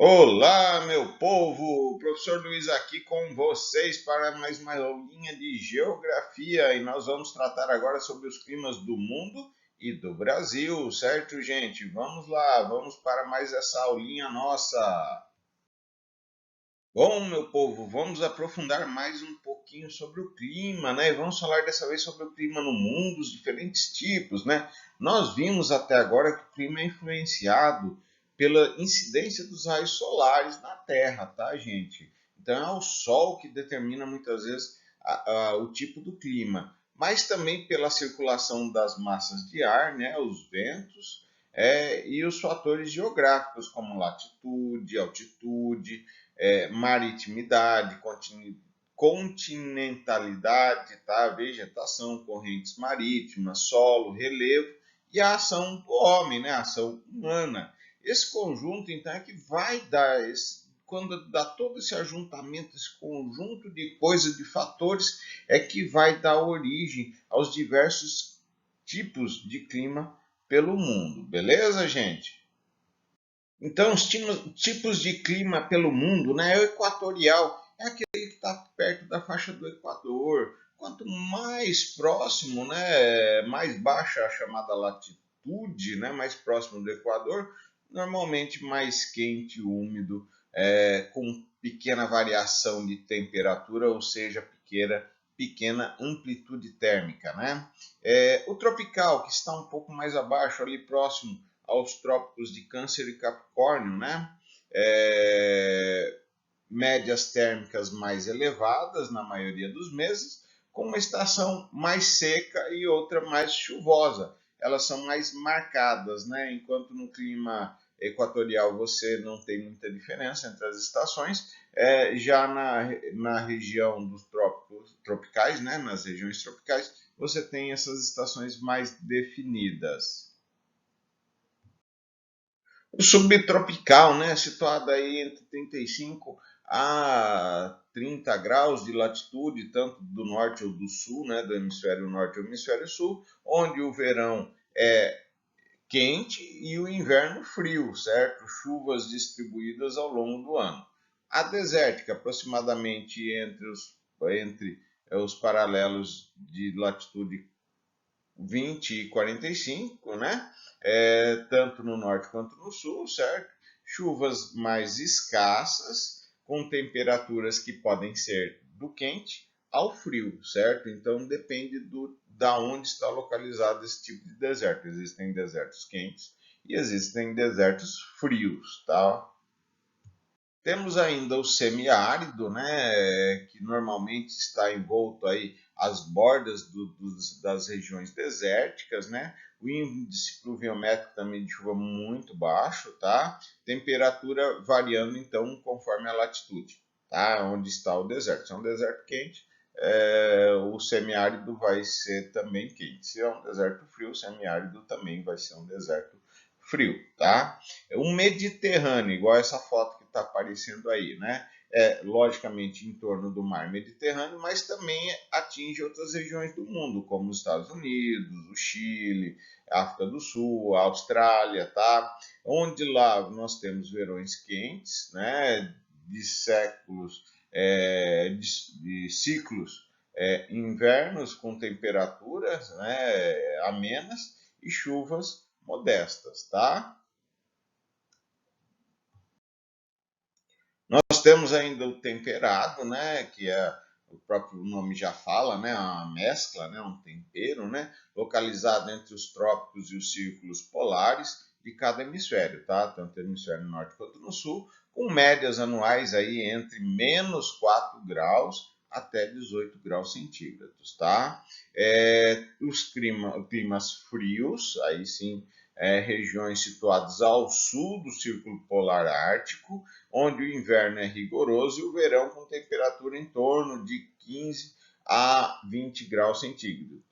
Olá, meu povo! Professor Luiz aqui com vocês para mais uma aulinha de geografia e nós vamos tratar agora sobre os climas do mundo e do Brasil, certo, gente? Vamos lá, vamos para mais essa aulinha nossa. Bom, meu povo, vamos aprofundar mais um pouquinho sobre o clima, né? E vamos falar dessa vez sobre o clima no mundo, os diferentes tipos, né? Nós vimos até agora que o clima é influenciado pela incidência dos raios solares na Terra, tá, gente? Então é o Sol que determina muitas vezes o tipo do clima, mas também pela circulação das massas de ar, né? Os ventos, e os fatores geográficos como latitude, altitude, maritimidade, continentalidade, tá? Vegetação, correntes marítimas, solo, relevo e a ação do homem, né? A ação humana. Esse conjunto, então, é que vai dar, quando dá todo esse ajuntamento, esse conjunto de coisas, de fatores, é que vai dar origem aos diversos tipos de clima pelo mundo. Beleza, gente? Então, os tipos de clima pelo mundo, né? O equatorial é aquele que está perto da faixa do Equador. Quanto mais próximo, né, mais baixa a chamada latitude, né, mais próximo do Equador, normalmente mais quente, úmido, com pequena variação de temperatura, ou seja, pequena amplitude térmica, né? O tropical, que está um pouco mais abaixo, ali próximo aos trópicos de Câncer e Capricórnio, né? Médias térmicas mais elevadas na maioria dos meses, com uma estação mais seca e outra mais chuvosa. Elas são mais marcadas, né? Enquanto no clima equatorial você não tem muita diferença entre as estações, já na região dos tropicais, né? Nas regiões tropicais, você tem essas estações mais definidas. O subtropical, né, situado aí entre 35 a 30 graus de latitude, tanto do norte ou do sul, né, do hemisfério norte ou hemisfério sul, onde o verão é quente e o inverno frio, certo? Chuvas distribuídas ao longo do ano. A desértica, aproximadamente entre os paralelos de latitude 20 e 45, né? Tanto no norte quanto no sul, certo? Chuvas mais escassas, com temperaturas que podem ser do quente ao frio, certo? Então depende da onde está localizado esse tipo de deserto. Existem desertos quentes e existem desertos frios, tá? Temos ainda o semiárido, né, que normalmente está envolto aí às bordas das regiões desérticas, né? O índice pluviométrico também de chuva muito baixo, tá? Temperatura variando então conforme a latitude, tá? Onde está o deserto. Se é um deserto quente, o semiárido vai ser também quente. Se é um deserto frio, o semiárido também vai ser um deserto frio, tá? Um Mediterrâneo, igual essa foto que está aparecendo aí, né? Logicamente em torno do mar Mediterrâneo, mas também atinge outras regiões do mundo, como os Estados Unidos, o Chile, a África do Sul, a Austrália, tá? Onde lá nós temos verões quentes, né? De séculos, de ciclos invernos com temperaturas, né, amenas e chuvas modestas, tá? Nós temos ainda o temperado, né, que o próprio nome já fala, né, uma mescla, né, um tempero, né, localizado entre os trópicos e os círculos polares de cada hemisfério, tá? Tanto no hemisfério norte quanto no sul, com médias anuais aí entre menos 4 graus até 18 graus centígrados, tá? Os climas frios, aí sim, regiões situadas ao sul do Círculo Polar Ártico, onde o inverno é rigoroso e o verão com temperatura em torno de 15 a 20 graus centígrados,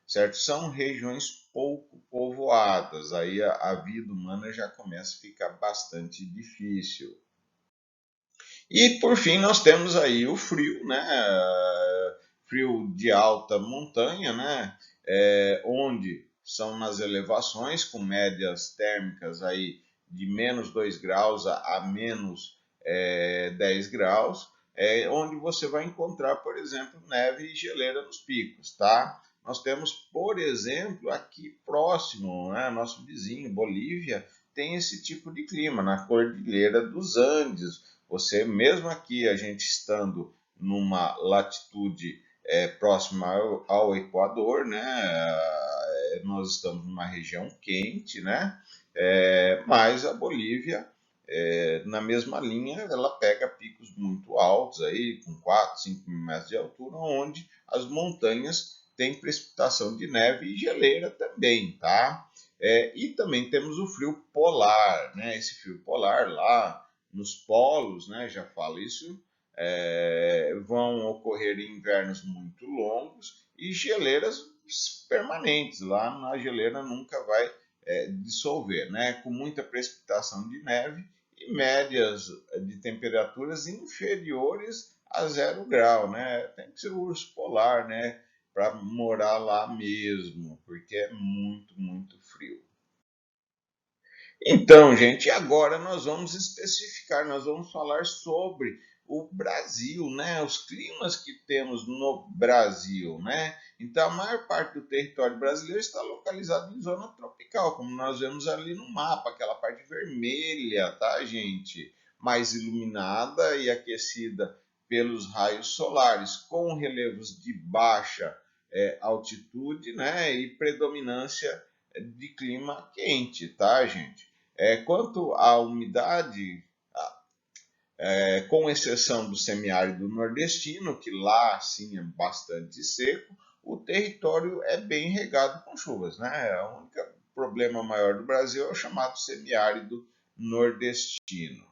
certo? São regiões pouco povoadas, aí a vida humana já começa a ficar bastante difícil. E por fim nós temos aí o frio, né? Frio de alta montanha, né? Onde são nas elevações com médias térmicas aí de menos 2 graus a menos 10 graus, onde você vai encontrar, por exemplo, neve e geleira nos picos, tá? Nós temos, por exemplo, aqui próximo, né, nosso vizinho, Bolívia, tem esse tipo de clima, na Cordilheira dos Andes. Você, mesmo aqui, a gente estando numa latitude próxima ao Equador, né, nós estamos numa região quente, né, mas a Bolívia, na mesma linha, ela pega picos muito altos, aí, com 4, 5 mil metros de altura, onde as montanhas têm precipitação de neve e geleira também, tá? E também temos o frio polar, né? Esse frio polar lá nos polos, né? Já falo isso, vão ocorrer invernos muito longos e geleiras permanentes. Lá na geleira nunca vai dissolver, né? Com muita precipitação de neve e médias de temperaturas inferiores a 0 grau, né? Tem que ser o urso polar, né? Para morar lá mesmo, porque é muito, muito frio. Então, gente, agora nós vamos especificar, nós vamos falar sobre o Brasil, né? Os climas que temos no Brasil, né? Então, a maior parte do território brasileiro está localizado em zona tropical, como nós vemos ali no mapa, aquela parte vermelha, tá, gente? Mais iluminada e aquecida pelos raios solares, com relevos de baixa altitude, né? E predominância de clima quente, tá, gente? Quanto à umidade, com exceção do semiárido nordestino, que lá sim é bastante seco, o território é bem regado com chuvas, né? O único problema maior do Brasil é o chamado semiárido nordestino.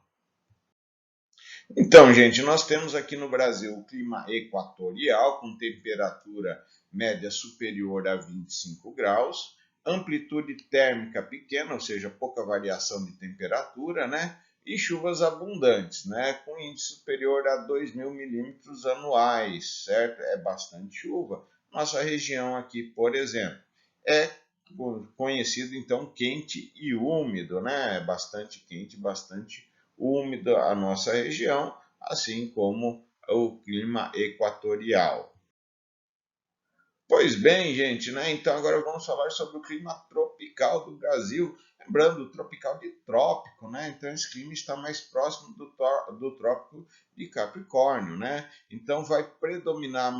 Então, gente, nós temos aqui no Brasil o clima equatorial, com temperatura média superior a 25 graus, amplitude térmica pequena, ou seja, pouca variação de temperatura, né? E chuvas abundantes, né? Com índice superior a 2.000 milímetros anuais, certo? É bastante chuva. Nossa região aqui, por exemplo, é conhecido, então, quente e úmido, né? Bastante quente, bastante úmida a nossa região, assim como o clima equatorial. Pois bem, gente, né? Então agora vamos falar sobre o clima tropical do Brasil. Lembrando, o tropical de trópico, né? Então esse clima está mais próximo do trópico de Capricórnio, né? Então vai predominar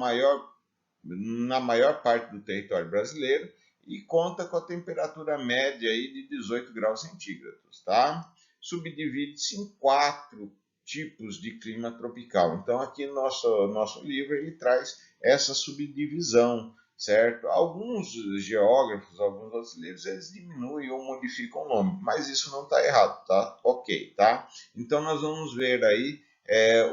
na maior parte do território brasileiro e conta com a temperatura média aí de 18 graus centígrados, tá? Subdivide-se em 4 tipos de clima tropical. Então aqui no nosso livro ele traz essa subdivisão, certo? Alguns geógrafos, alguns outros livros, eles diminuem ou modificam o nome, mas isso não está errado, tá? Ok, tá? Então nós vamos ver aí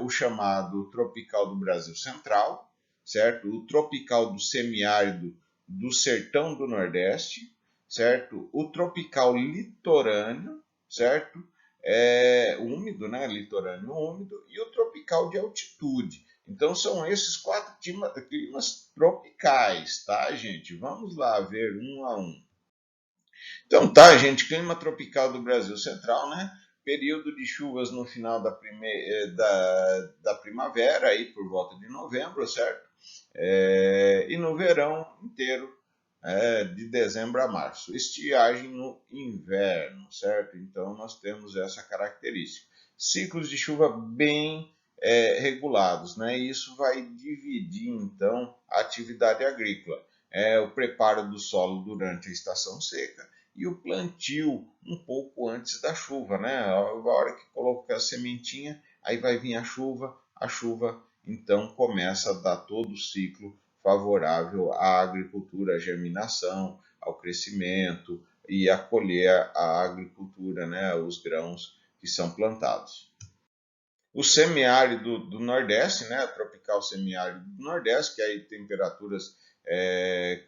o chamado tropical do Brasil Central, certo? O tropical do semiárido do sertão do Nordeste, certo? O tropical litorâneo, certo? Úmido, né? Litorâneo úmido, e o tropical de altitude. Então são esses 4 climas tropicais, tá, gente? Vamos lá ver um a um. Então tá, gente, clima tropical do Brasil Central, né? Período de chuvas no final da primavera, aí por volta de novembro, certo? E no verão inteiro, de dezembro a março. Estiagem no inverno, certo? Então nós temos essa característica. Ciclos de chuva bem regulados, né? E isso vai dividir então a atividade agrícola. O preparo do solo durante a estação seca e o plantio um pouco antes da chuva, né? A hora que coloca a sementinha, aí vai vir a chuva então começa a dar todo o ciclo favorável à agricultura, à germinação, ao crescimento e a colher a agricultura, né? Os grãos que são plantados. O semiárido do Nordeste, né? Tropical semiárido do Nordeste, que aí temperaturas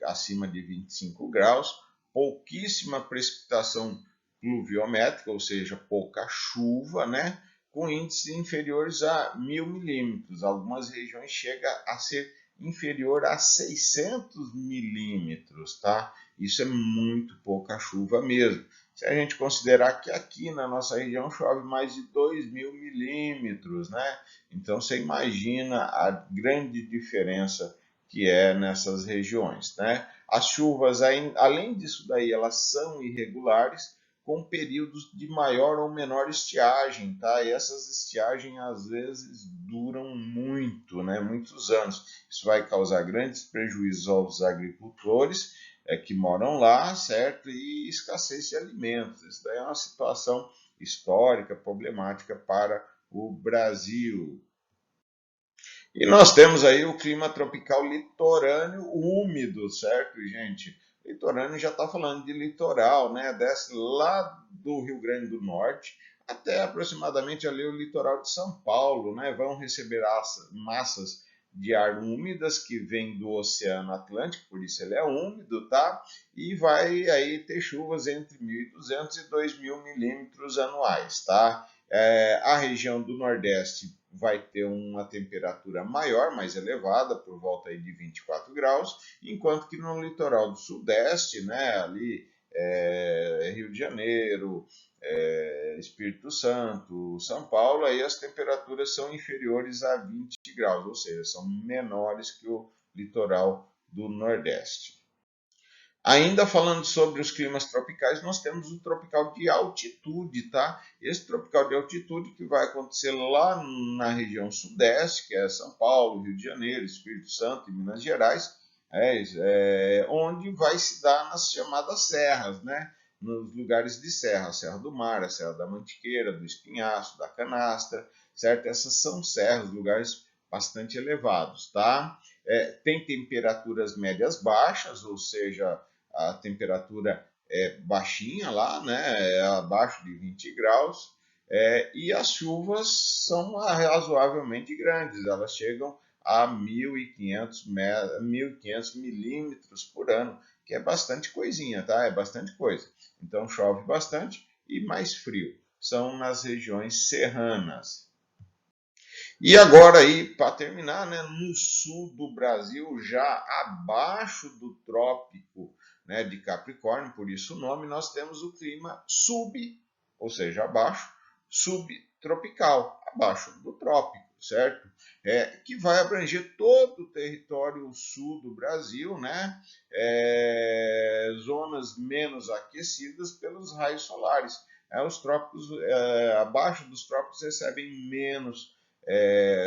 acima de 25 graus, pouquíssima precipitação pluviométrica, ou seja, pouca chuva, né? Com índices inferiores a 1.000 milímetros. Algumas regiões chega a ser inferior a 600 milímetros, tá? Isso é muito pouca chuva mesmo. Se a gente considerar que aqui na nossa região chove mais de 2.000 milímetros, né? Então você imagina a grande diferença que é nessas regiões, né? As chuvas, além disso daí, elas são irregulares, com períodos de maior ou menor estiagem, tá? E essas estiagens às vezes duram muito, né? Muitos anos. Isso vai causar grandes prejuízos aos agricultores que moram lá, certo? E escassez de alimentos. Isso daí é uma situação histórica, problemática para o Brasil. E nós temos aí o clima tropical litorâneo úmido, certo, gente? Litorâneo já está falando de litoral, né? Desce lá do Rio Grande do Norte até aproximadamente ali o litoral de São Paulo, né? Vão receber massas de ar úmidas que vêm do Oceano Atlântico, por isso ele é úmido, tá? E vai aí ter chuvas entre 1.200 e 2.000 milímetros anuais, tá? A região do Nordeste vai ter uma temperatura maior, mais elevada, por volta aí de 24 graus, enquanto que no litoral do Sudeste, né, ali Rio de Janeiro, Espírito Santo, São Paulo, aí as temperaturas são inferiores a 20 graus, ou seja, são menores que o litoral do Nordeste. Ainda falando sobre os climas tropicais, nós temos o tropical de altitude, tá? Esse tropical de altitude que vai acontecer lá na região sudeste, que é São Paulo, Rio de Janeiro, Espírito Santo e Minas Gerais, onde vai se dar nas chamadas serras, né? Nos lugares de serra, a Serra do Mar, a Serra da Mantiqueira, do Espinhaço, da Canastra, certo? Essas são serras, lugares bastante elevados, tá? Tem temperaturas médias baixas, ou seja, a temperatura é baixinha lá, né, abaixo de 20 graus, e as chuvas são razoavelmente grandes, elas chegam a 1.500 milímetros por ano, que é bastante coisinha, tá? É bastante coisa. Então chove bastante e mais frio. São nas regiões serranas. E agora aí, para terminar, né, no sul do Brasil, já abaixo do trópico, né, de Capricórnio, por isso o nome, nós temos o clima ou seja, abaixo, subtropical, abaixo do trópico, certo? Que vai abranger todo o território sul do Brasil, né? Zonas menos aquecidas pelos raios solares. Os trópicos, abaixo dos trópicos, recebem menos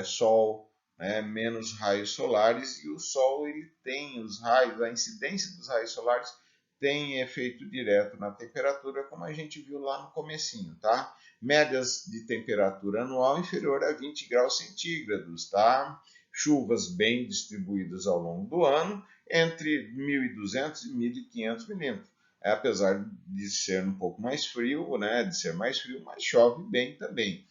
sol, né, menos raios solares, e o sol ele tem os raios, a incidência dos raios solares tem efeito direto na temperatura, como a gente viu lá no comecinho, tá? Médias de temperatura anual inferior a 20 graus centígrados, tá? Chuvas bem distribuídas ao longo do ano, entre 1.200 e 1.500 milímetros. Apesar de ser um pouco mais frio, né, de ser mais frio, mas chove bem também.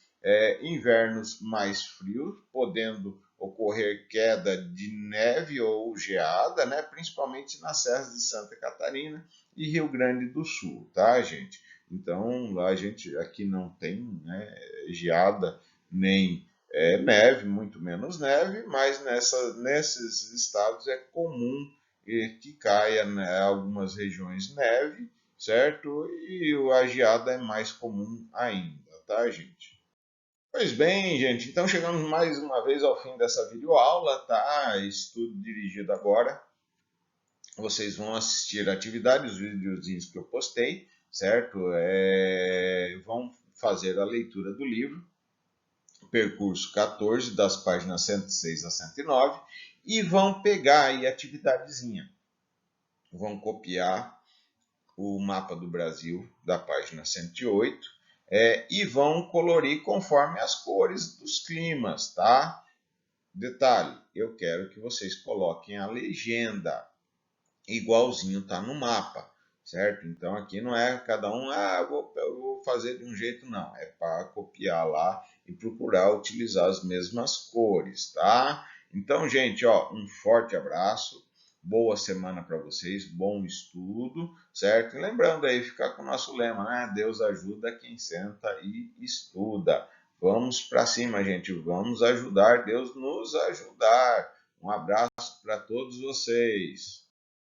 Invernos mais frios, podendo ocorrer queda de neve ou geada, né, principalmente nas serras de Santa Catarina e Rio Grande do Sul, tá, gente? Então, a gente aqui não tem, né, geada nem neve, muito menos neve, mas nesses estados é comum que caia em algumas regiões neve, certo? E a geada é mais comum ainda, tá, gente? Pois bem, gente, então chegamos mais uma vez ao fim dessa videoaula, tá? Estudo dirigido agora. Vocês vão assistir a atividade, os videozinhos que eu postei, certo? Vão fazer a leitura do livro, percurso 14, das páginas 106 a 109, e vão pegar aí a atividadezinha. Vão copiar o mapa do Brasil, da página 108, e vão colorir conforme as cores dos climas, tá? Detalhe, eu quero que vocês coloquem a legenda, igualzinho tá no mapa, certo? Então aqui não é cada um, eu vou fazer de um jeito, não. É para copiar lá e procurar utilizar as mesmas cores, tá? Então, gente, ó, um forte abraço. Boa semana para vocês, bom estudo, certo? E lembrando aí, ficar com o nosso lema, né? Deus ajuda quem senta e estuda. Vamos para cima, gente. Vamos ajudar Deus nos ajudar. Um abraço para todos vocês.